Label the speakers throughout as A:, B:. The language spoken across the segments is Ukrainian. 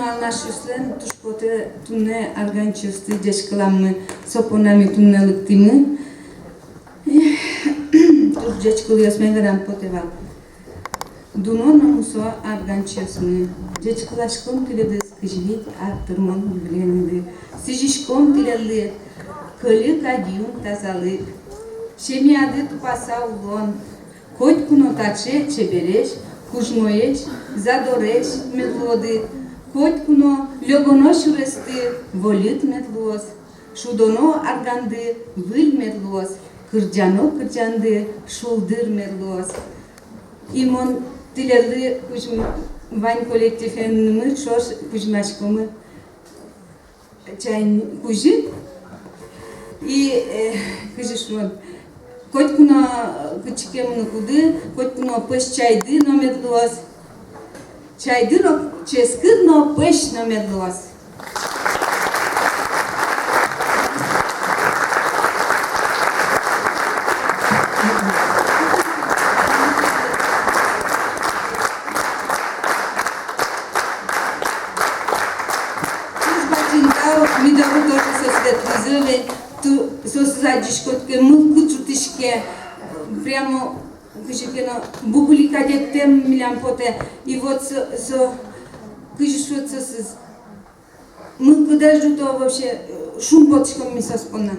A: anlaşıyorsun, tuşkote tunne argançosti ceşkalamı soponami tunnelıktimi. Tur ceşkalıyos megaram poteval. Duno namuso argançosunu. Ceşkalaşkom tiledes kıjvit arttırmam bilenidi. Sijişkom tileli kölü kadiyum tasalık. Şemiadı tupasa ulon. Хоть куно таче чебереш, кужмоеш, задореш медлоди, хоть куно льогоно шурести, волют медлос, шудоно арганди, виль медлос, кырджано кырджанди, шулдыр медлос. Имон тилели кужм вайн коллектив эннымы шош кужмашкомы чайн кужи и кыжышмон. Хоть куно кычкемны куды, хоть куно пыш чайды номедлос. Чайды но ческы, но пыш номедлос. Мидаву тоже сосветлизыве, ту сосзадишкотке мылкучутишке прямо кыжыкено букуликадеттем милям поте и вот со кыжышутся с мылкыдажу то вообще шум потишком ми соспона.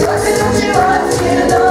B: Você